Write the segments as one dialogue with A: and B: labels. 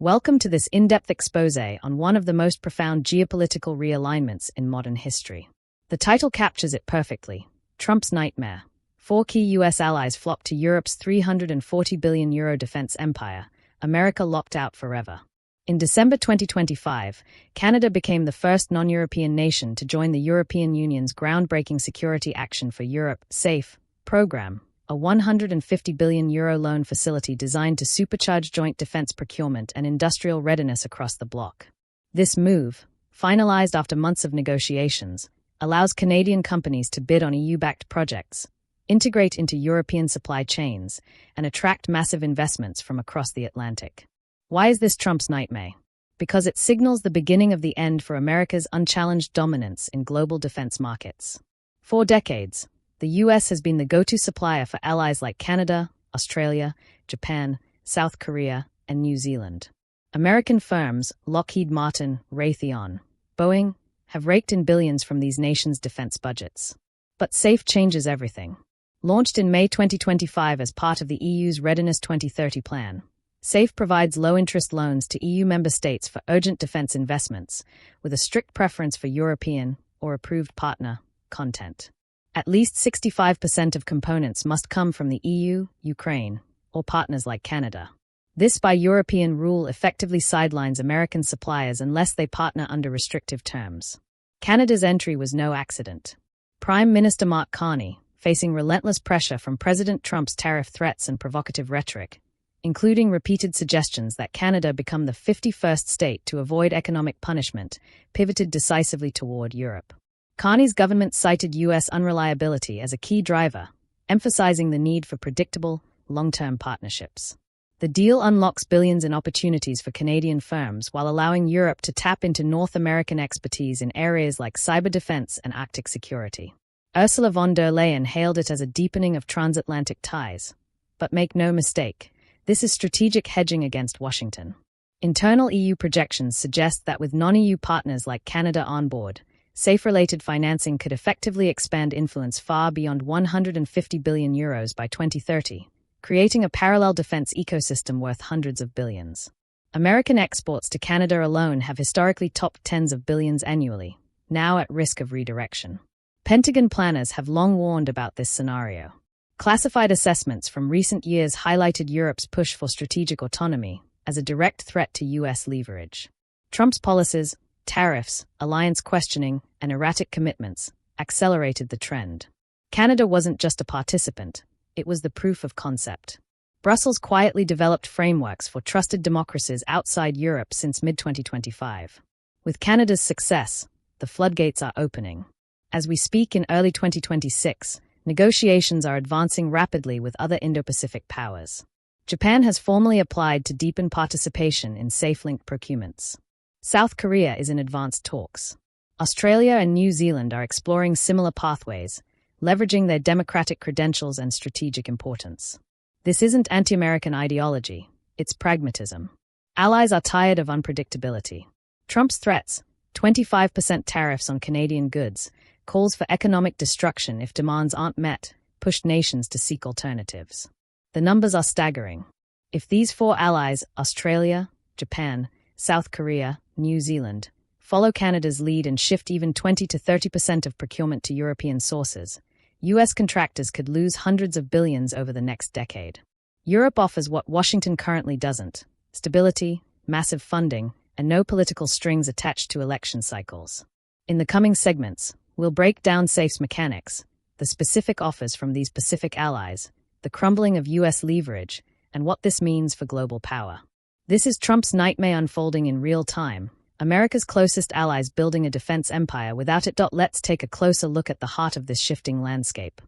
A: Welcome to this in-depth exposé on one of the most profound geopolitical realignments in modern history. The title captures it perfectly: Trump's nightmare. Four key U.S. allies flocked to Europe's €340 billion defense empire, America locked out forever. In December 2025, Canada became the first non-European nation to join the European Union's groundbreaking Security Action for Europe (SAFE) program, a €150 billion loan facility designed to supercharge joint defense procurement and industrial readiness across the bloc. This move, finalized after months of negotiations, allows Canadian companies to bid on EU-backed projects, integrate into European supply chains, and attract massive investments from across the Atlantic. Why is this Trump's nightmare? Because it signals the beginning of the end for America's unchallenged dominance in global defense markets. For decades, the U.S. has been the go-to supplier for allies like Canada, Australia, Japan, South Korea, and New Zealand. American firms Lockheed Martin, Raytheon, Boeing have raked in billions from these nations' defense budgets. But SAFE changes everything. Launched in May 2025 as part of the EU's Readiness 2030 plan, SAFE provides low-interest loans to EU member states for urgent defense investments, with a strict preference for European, or approved partner, content. At least 65% of components must come from the EU, Ukraine, or partners like Canada. This Buy European rule effectively sidelines American suppliers unless they partner under restrictive terms. Canada's entry was no accident. Prime Minister Mark Carney, facing relentless pressure from President Trump's tariff threats and provocative rhetoric, including repeated suggestions that Canada become the 51st state to avoid economic punishment, pivoted decisively toward Europe. Carney's government cited U.S. unreliability as a key driver, emphasizing the need for predictable, long-term partnerships. The deal unlocks billions in opportunities for Canadian firms while allowing Europe to tap into North American expertise in areas like cyber defense and Arctic security. Ursula von der Leyen hailed it as a deepening of transatlantic ties. But make no mistake, this is strategic hedging against Washington. Internal EU projections suggest that with non-EU partners like Canada on board, SAFE-related financing could effectively expand influence far beyond €150 billion by 2030, creating a parallel defense ecosystem worth hundreds of billions. American exports to Canada alone have historically topped tens of billions annually, now at risk of redirection. Pentagon planners have long warned about this scenario. Classified assessments from recent years highlighted Europe's push for strategic autonomy as a direct threat to U.S. leverage. Trump's policies, tariffs, alliance questioning, and erratic commitments accelerated the trend. Canada wasn't just a participant, it was the proof of concept. Brussels quietly developed frameworks for trusted democracies outside Europe since mid-2025. With Canada's success, the floodgates are opening. As we speak in early 2026, negotiations are advancing rapidly with other Indo-Pacific powers. Japan has formally applied to deepen participation in SAFE-linked procurements. South Korea is in advanced talks. Australia and New Zealand are exploring similar pathways, leveraging their democratic credentials and strategic importance. This isn't anti-American ideology, it's pragmatism. Allies are tired of unpredictability. Trump's threats, 25% tariffs on Canadian goods, calls for economic destruction if demands aren't met, pushed nations to seek alternatives. The numbers are staggering. If these four allies, Australia, Japan, South Korea, New Zealand, follow Canada's lead and shift even 20 to 30% of procurement to European sources, U.S. contractors could lose hundreds of billions over the next decade. Europe offers what Washington currently doesn't: stability, massive funding, and no political strings attached to election cycles. In the coming segments, we'll break down SAFE's mechanics, the specific offers from these Pacific allies, the crumbling of U.S. leverage, and what this means for global power. This is Trump's nightmare unfolding in real time, America's closest allies building a defense empire without it. Let's take a closer look at the heart of this shifting landscape: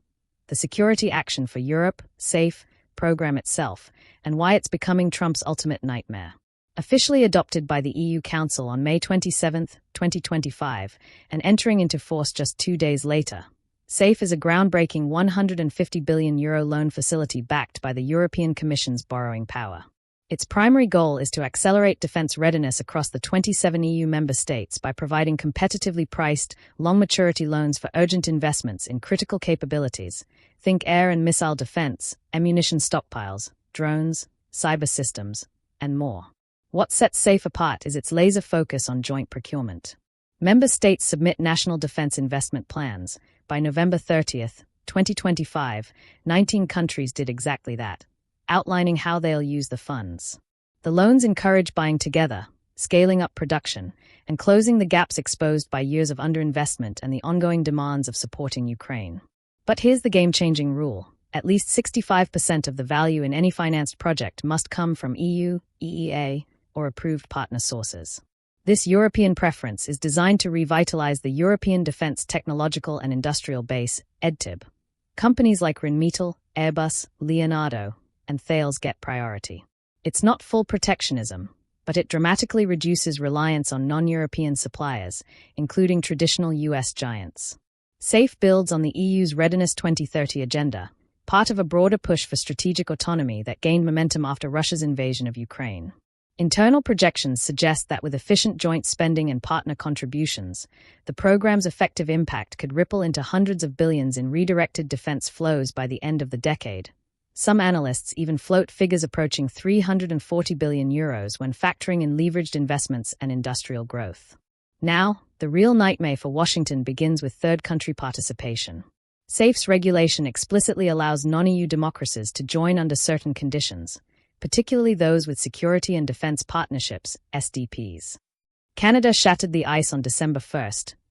A: the Security Action for Europe, SAFE, program itself, and why it's becoming Trump's ultimate nightmare. Officially adopted by the EU Council on May 27, 2025, and entering into force just 2 days later, SAFE is a groundbreaking €150 billion loan facility backed by the European Commission's borrowing power. Its primary goal is to accelerate defense readiness across the 27 EU member states by providing competitively priced, long-maturity loans for urgent investments in critical capabilities, think air and missile defense, ammunition stockpiles, drones, cyber systems, and more. What sets SAFE apart is its laser focus on joint procurement. Member states submit national defense investment plans. By November 30th, 2025, 19 countries did exactly that, outlining how they'll use the funds. The loans encourage buying together, scaling up production, and closing the gaps exposed by years of underinvestment and the ongoing demands of supporting Ukraine. But here's the game-changing rule. At least 65% of the value in any financed project must come from EU, EEA, or approved partner sources. This European preference is designed to revitalize the European Defence Technological and Industrial Base, EDTIB. Companies like Rheinmetall, Airbus, Leonardo, and Thales get priority. It's not full protectionism, but it dramatically reduces reliance on non-European suppliers, including traditional US giants. SAFE builds on the EU's Readiness 2030 agenda, part of a broader push for strategic autonomy that gained momentum after Russia's invasion of Ukraine. Internal projections suggest that with efficient joint spending and partner contributions, the program's effective impact could ripple into hundreds of billions in redirected defense flows by the end of the decade. Some analysts even float figures approaching €340 billion when factoring in leveraged investments and industrial growth. Now, the real nightmare for Washington begins with third country participation. SAFE's regulation explicitly allows non-EU democracies to join under certain conditions, particularly those with security and defense partnerships, SDPs. Canada shattered the ice on December 1,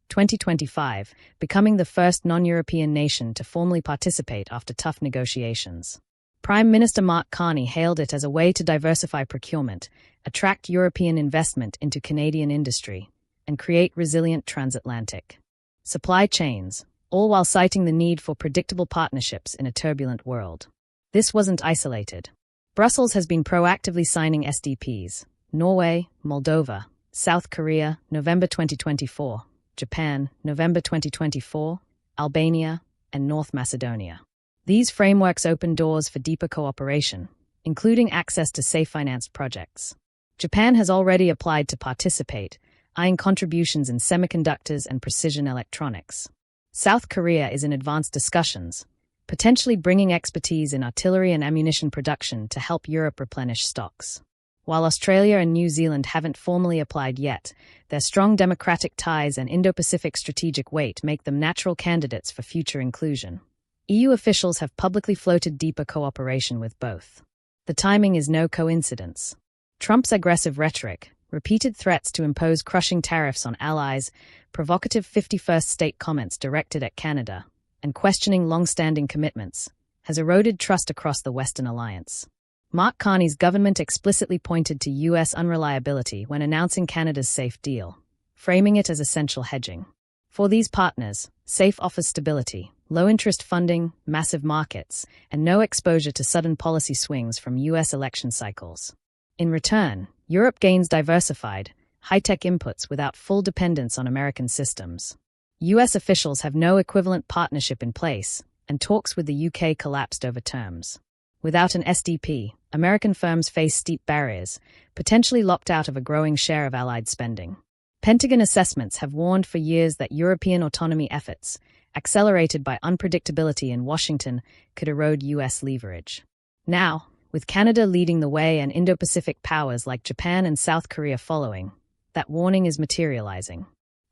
A: 2025, becoming the first non-European nation to formally participate after tough negotiations. Prime Minister Mark Carney hailed it as a way to diversify procurement, attract European investment into Canadian industry, and create resilient transatlantic supply chains, all while citing the need for predictable partnerships in a turbulent world. This wasn't isolated. Brussels has been proactively signing SDPs. Norway, Moldova, South Korea, November 2024, Japan, November 2024, Albania, and North Macedonia. These frameworks open doors for deeper cooperation, including access to SAFE-financed projects. Japan has already applied to participate, eyeing contributions in semiconductors and precision electronics. South Korea is in advanced discussions, potentially bringing expertise in artillery and ammunition production to help Europe replenish stocks. While Australia and New Zealand haven't formally applied yet, their strong democratic ties and Indo-Pacific strategic weight make them natural candidates for future inclusion. EU officials have publicly floated deeper cooperation with both. The timing is no coincidence. Trump's aggressive rhetoric, repeated threats to impose crushing tariffs on allies, provocative 51st state comments directed at Canada, and questioning long-standing commitments, has eroded trust across the Western alliance. Mark Carney's government explicitly pointed to U.S. unreliability when announcing Canada's SAFE deal, framing it as essential hedging. For these partners, SAFE offers stability, low-interest funding, massive markets, and no exposure to sudden policy swings from U.S. election cycles. In return, Europe gains diversified, high-tech inputs without full dependence on American systems. U.S. officials have no equivalent partnership in place, and talks with the U.K. collapsed over terms. Without an SDP, American firms face steep barriers, potentially locked out of a growing share of Allied spending. Pentagon assessments have warned for years that European autonomy efforts, accelerated by unpredictability in Washington, could erode U.S. leverage. Now, with Canada leading the way and Indo-Pacific powers like Japan and South Korea following, that warning is materializing.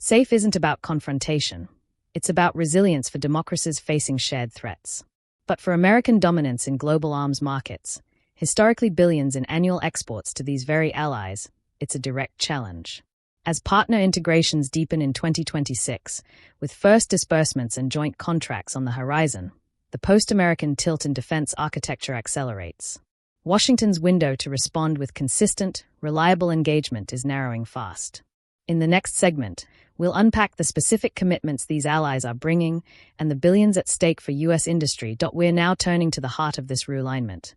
A: SAFE isn't about confrontation. It's about resilience for democracies facing shared threats. But for American dominance in global arms markets, historically billions in annual exports to these very allies, it's a direct challenge. As partner integrations deepen in 2026, with first disbursements and joint contracts on the horizon, the post-American tilt in defense architecture accelerates. Washington's window to respond with consistent, reliable engagement is narrowing fast. In the next segment, we'll unpack the specific commitments these allies are bringing and the billions at stake for U.S. industry. We're now turning to the heart of this realignment.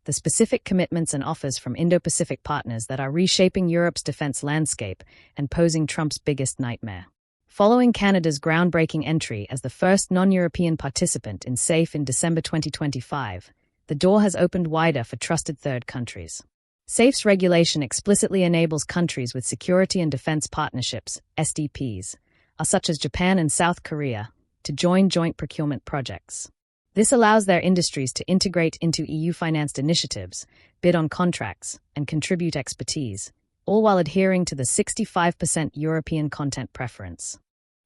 A: The specific commitments and offers from Indo-Pacific partners that are reshaping Europe's defense landscape and posing Trump's biggest nightmare. Following Canada's groundbreaking entry as the first non-European participant in SAFE in December 2025, the door has opened wider for trusted third countries. SAFE's regulation explicitly enables countries with security and defense partnerships, SDPs, such as Japan and South Korea, to join joint procurement projects. This allows their industries to integrate into EU-financed initiatives, bid on contracts, and contribute expertise, all while adhering to the 65% European content preference.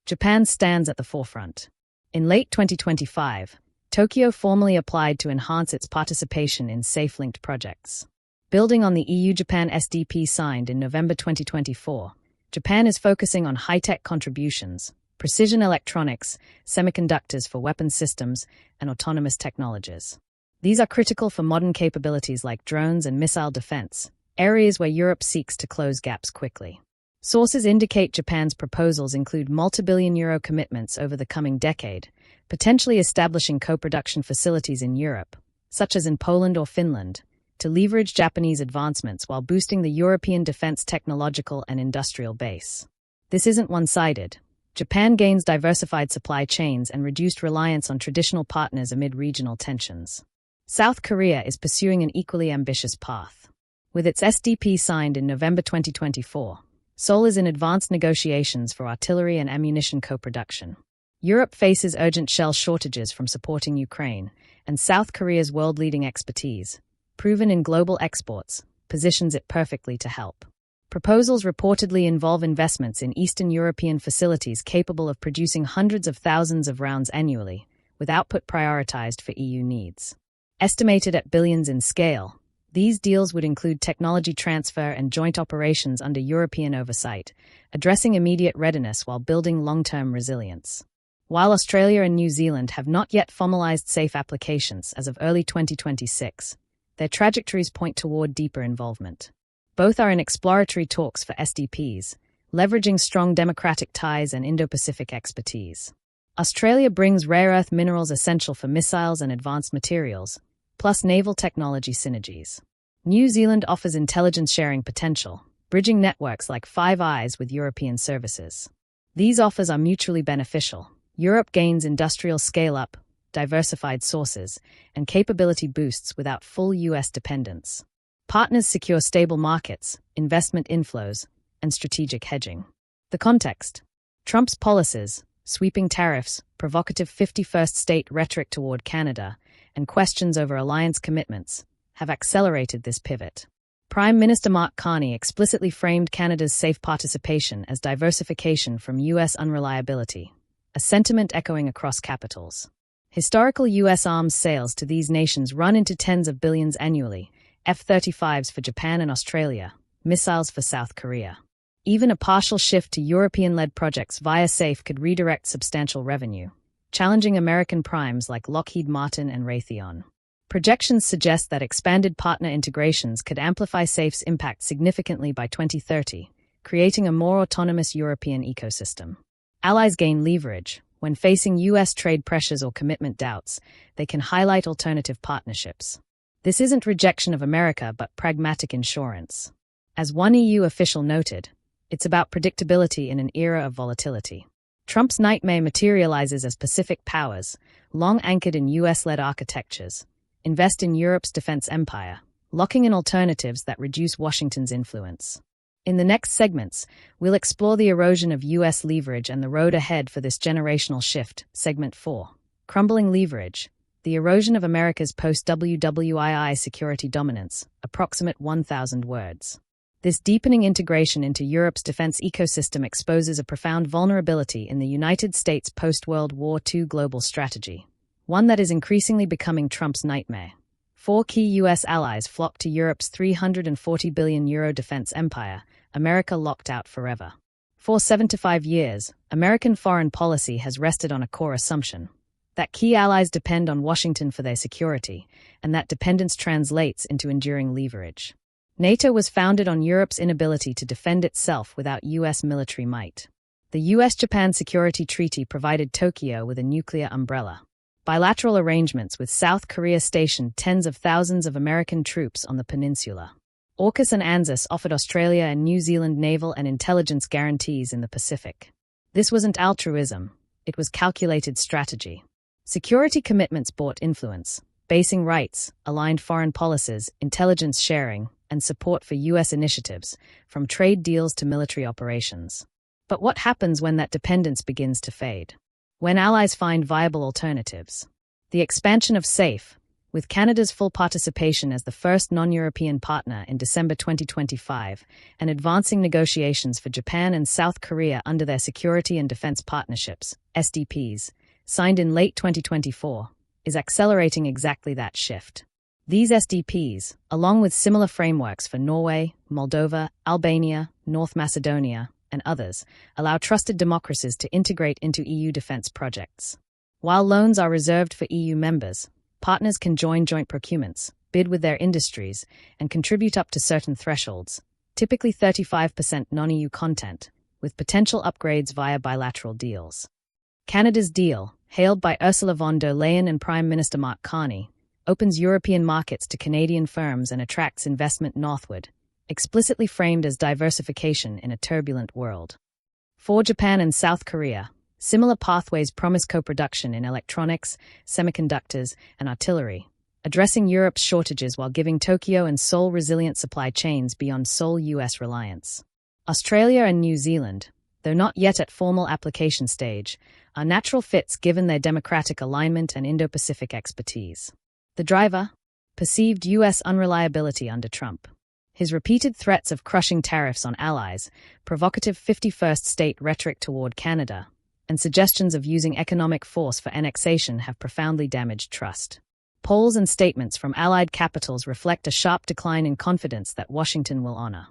A: Japan stands at the forefront. In late 2025, Tokyo formally applied to enhance its participation in SafeLinked projects. Building on the EU-Japan SDP signed in November 2024, Japan is focusing on high-tech contributions, precision electronics, semiconductors for weapons systems, and autonomous technologies. These are critical for modern capabilities like drones and missile defense, areas where Europe seeks to close gaps quickly. Sources indicate Japan's proposals include multi-billion euro commitments over the coming decade, potentially establishing co-production facilities in Europe, such as in Poland or Finland, to leverage Japanese advancements while boosting the European defense technological and industrial base. This isn't one-sided. Japan gains diversified supply chains and reduced reliance on traditional partners amid regional tensions. South Korea is pursuing an equally ambitious path. With its SDP signed in November 2024, Seoul is in advanced negotiations for artillery and ammunition co-production. Europe faces urgent shell shortages from supporting Ukraine, and South Korea's world-leading expertise, proven in global exports, positions it perfectly to help. Proposals reportedly involve investments in Eastern European facilities capable of producing hundreds of thousands of rounds annually, with output prioritized for EU needs. Estimated at billions in scale, these deals would include technology transfer and joint operations under European oversight, addressing immediate readiness while building long-term resilience. While Australia and New Zealand have not yet formalized SAFE applications as of early 2026, their trajectories point toward deeper involvement. Both are in exploratory talks for SDPs, leveraging strong democratic ties and Indo-Pacific expertise. Australia brings rare earth minerals essential for missiles and advanced materials, plus naval technology synergies. New Zealand offers intelligence sharing potential, bridging networks like Five Eyes with European services. These offers are mutually beneficial. Europe gains industrial scale-up, diversified sources, and capability boosts without full U.S. dependence. Partners secure stable markets, investment inflows, and strategic hedging. The context: Trump's policies, sweeping tariffs, provocative 51st state rhetoric toward Canada, and questions over alliance commitments have accelerated this pivot. Prime Minister Mark Carney explicitly framed Canada's safe participation as diversification from U.S. unreliability, a sentiment echoing across capitals. Historical U.S. arms sales to these nations run into tens of billions annually, F-35s for Japan and Australia, missiles for South Korea. Even a partial shift to European-led projects via SAFE could redirect substantial revenue, challenging American primes like Lockheed Martin and Raytheon. Projections suggest that expanded partner integrations could amplify SAFE's impact significantly by 2030, creating a more autonomous European ecosystem. Allies gain leverage. When facing U.S. trade pressures or commitment doubts, they can highlight alternative partnerships. This isn't rejection of America but pragmatic insurance. As one EU official noted, it's about predictability in an era of volatility. Trump's nightmare materializes as Pacific powers, long anchored in U.S.-led architectures, invest in Europe's defense empire, locking in alternatives that reduce Washington's influence. In the next segments, we'll explore the erosion of U.S. leverage and the road ahead for this generational shift. Segment 4. Crumbling Leverage. The Erosion of America's Post-WWII Security Dominance. Approximate 1,000 words. This deepening integration into Europe's defense ecosystem exposes a profound vulnerability in the United States' post-World War II global strategy, one that is increasingly becoming Trump's nightmare. 4 key U.S. allies flock to Europe's €340 billion defense empire, America locked out forever. For 75 years, American foreign policy has rested on a core assumption: that key allies depend on Washington for their security, and that dependence translates into enduring leverage. NATO was founded on Europe's inability to defend itself without U.S. military might. The U.S.-Japan Security Treaty provided Tokyo with a nuclear umbrella. Bilateral arrangements with South Korea stationed tens of thousands of American troops on the peninsula. AUKUS and ANZUS offered Australia and New Zealand naval and intelligence guarantees in the Pacific. This wasn't altruism, it was calculated strategy. Security commitments bought influence, basing rights, aligned foreign policies, intelligence sharing, and support for U.S. initiatives, from trade deals to military operations. But what happens when that dependence begins to fade? When allies find viable alternatives? The expansion of SAFE, with Canada's full participation as the first non-European partner in December 2025, and advancing negotiations for Japan and South Korea under their Security and Defense Partnerships, SDPs, signed in late 2024, is accelerating exactly that shift. These SDPs, along with similar frameworks for Norway, Moldova, Albania, North Macedonia, and others, allow trusted democracies to integrate into EU defense projects. While loans are reserved for EU members, partners can join joint procurements, bid with their industries, and contribute up to certain thresholds, typically 35% non-EU content, with potential upgrades via bilateral deals. Canada's deal, hailed by Ursula von der Leyen and Prime Minister Mark Carney, opens European markets to Canadian firms and attracts investment northward, explicitly framed as diversification in a turbulent world. For Japan and South Korea, similar pathways promise co-production in electronics, semiconductors, and artillery, addressing Europe's shortages while giving Tokyo and Seoul resilient supply chains beyond sole US reliance. Australia and New Zealand, though not yet at formal application stage, are natural fits given their democratic alignment and Indo-Pacific expertise. The driver? Perceived US unreliability under Trump. His repeated threats of crushing tariffs on allies, provocative 51st state rhetoric toward Canada, and suggestions of using economic force for annexation have profoundly damaged trust. Polls and statements from allied capitals reflect a sharp decline in confidence that Washington will honor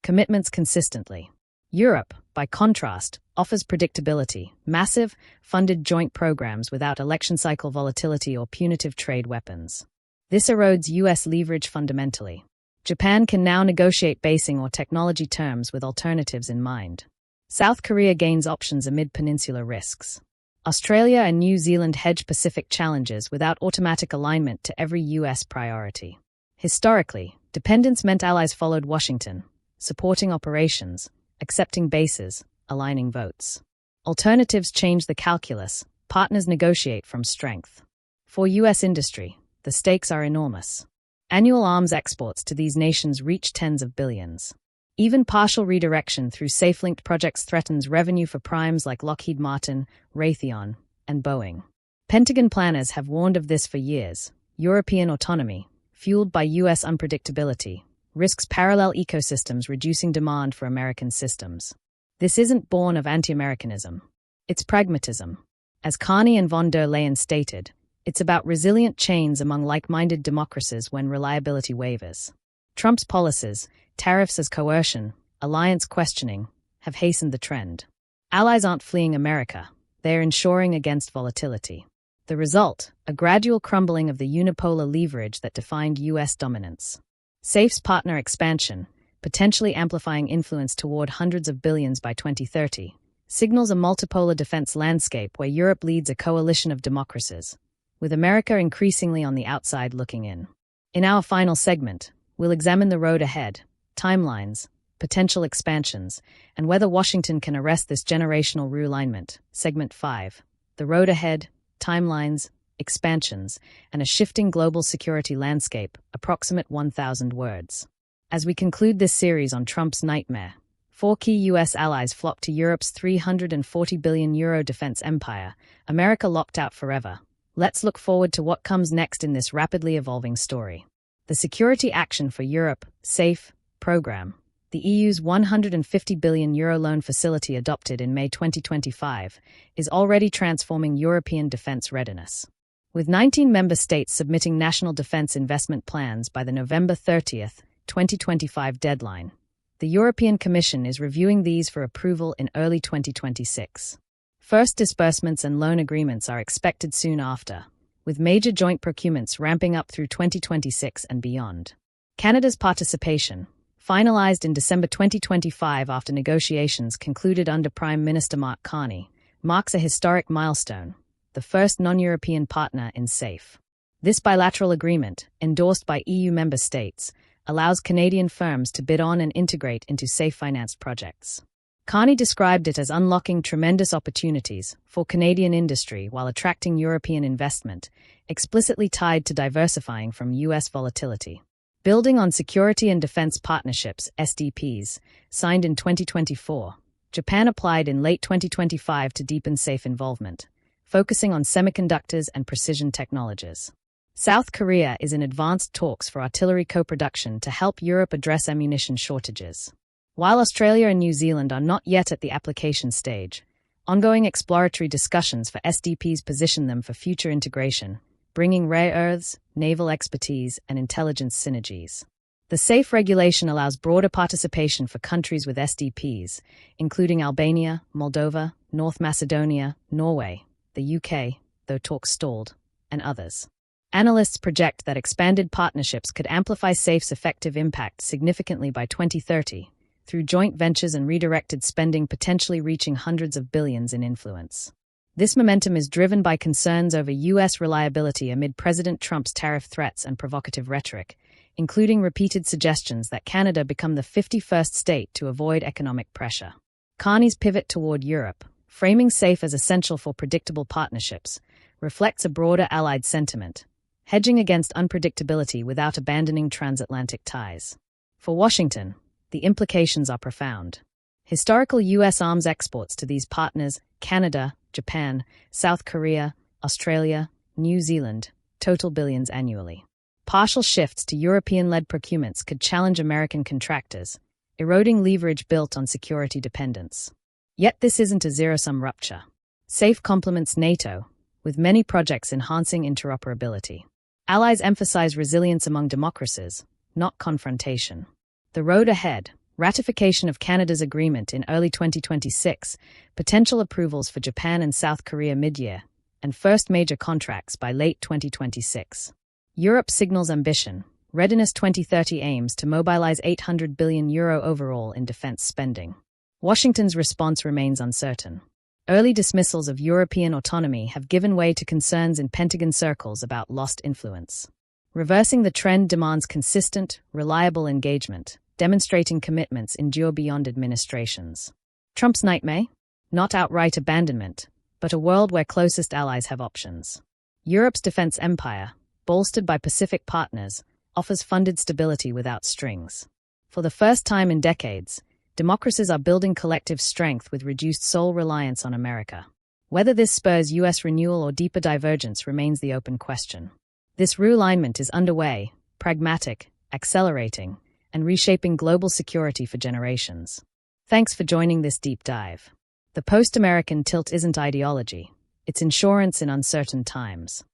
A: commitments consistently. Europe, by contrast, offers predictability, massive, funded joint programs without election cycle volatility or punitive trade weapons. This erodes US leverage fundamentally. Japan can now negotiate basing or technology terms with alternatives in mind. South Korea gains options amid peninsular risks. Australia and New Zealand hedge Pacific challenges without automatic alignment to every US priority. Historically, dependence meant allies followed Washington, supporting operations, accepting bases, aligning votes. Alternatives change the calculus, partners negotiate from strength. For US industry, the stakes are enormous. Annual arms exports to these nations reach tens of billions. Even partial redirection through safe-linked projects threatens revenue for primes like Lockheed Martin, Raytheon, and Boeing. Pentagon planners have warned of this for years. European autonomy, fueled by US unpredictability, risks parallel ecosystems reducing demand for American systems. This isn't born of anti-Americanism. It's pragmatism. As Carney and von der Leyen stated, it's about resilient chains among like-minded democracies when reliability wavers. Trump's policies, tariffs as coercion, alliance questioning, have hastened the trend. Allies aren't fleeing America, they're insuring against volatility. The result, a gradual crumbling of the unipolar leverage that defined US dominance. SAFE's partner expansion, potentially amplifying influence toward hundreds of billions by 2030, signals a multipolar defense landscape where Europe leads a coalition of democracies, with America increasingly on the outside looking in. In our final segment, we'll examine the road ahead, timelines, potential expansions, and whether Washington can arrest this generational realignment. Segment 5. The road ahead, timelines, expansions, and a shifting global security landscape, approximate 1,000 words. As we conclude this series on Trump's nightmare, 4 key US allies flock to Europe's €340 billion defense empire, America locked out forever. Let's look forward to what comes next in this rapidly evolving story. The Security Action for Europe, SAFE, program, the EU's €150 billion loan facility adopted in May 2025, is already transforming European defense readiness. With 19 member states submitting national defense investment plans by the November 30, 2025 deadline, the European Commission is reviewing these for approval in early 2026. First disbursements and loan agreements are expected soon after, with major joint procurements ramping up through 2026 and beyond. Canada's participation, finalized in December 2025 after negotiations concluded under Prime Minister Mark Carney, marks a historic milestone, the first non-European partner in SAFE. This bilateral agreement, endorsed by EU member states, allows Canadian firms to bid on and integrate into SAFE-financed projects. Carney described it as unlocking tremendous opportunities for Canadian industry while attracting European investment, explicitly tied to diversifying from US volatility. Building on Security and Defense Partnerships, SDPs, signed in 2024, Japan applied in late 2025 to deepen SAFE involvement, focusing on semiconductors and precision technologies. South Korea is in advanced talks for artillery co-production to help Europe address ammunition shortages. While Australia and New Zealand are not yet at the application stage, ongoing exploratory discussions for SDPs position them for future integration, bringing rare earths, naval expertise, and intelligence synergies. The SAFE regulation allows broader participation for countries with SDPs, including Albania, Moldova, North Macedonia, Norway, the UK, though talks stalled, and others. Analysts project that expanded partnerships could amplify SAFE's effective impact significantly by 2030, through joint ventures and redirected spending potentially reaching hundreds of billions in influence. This momentum is driven by concerns over U.S. reliability amid President Trump's tariff threats and provocative rhetoric, including repeated suggestions that Canada become the 51st state to avoid economic pressure. Carney's pivot toward Europe, framing SAFE as essential for predictable partnerships, reflects a broader allied sentiment, hedging against unpredictability without abandoning transatlantic ties. For Washington, the implications are profound. Historical U.S. arms exports to these partners, Canada, Japan, South Korea, Australia, New Zealand, total billions annually. Partial shifts to European-led procurements could challenge American contractors, eroding leverage built on security dependence. Yet this isn't a zero-sum rupture. SAFE complements NATO, with many projects enhancing interoperability. Allies emphasize resilience among democracies, not confrontation. The road ahead: ratification of Canada's agreement in early 2026, potential approvals for Japan and South Korea mid-year, and first major contracts by late 2026. Europe signals ambition. Readiness 2030 aims to mobilize €800 billion overall in defense spending. Washington's response remains uncertain. Early dismissals of European autonomy have given way to concerns in Pentagon circles about lost influence. Reversing the trend demands consistent, reliable engagement, demonstrating commitments endure beyond administrations. Trump's nightmare? Not outright abandonment, but a world where closest allies have options. Europe's defense empire, bolstered by Pacific partners, offers funded stability without strings. For the first time in decades, democracies are building collective strength with reduced sole reliance on America. Whether this spurs U.S. renewal or deeper divergence remains the open question. This realignment is underway, pragmatic, accelerating, and reshaping global security for generations. Thanks for joining this deep dive. The post-American tilt isn't ideology, it's insurance in uncertain times.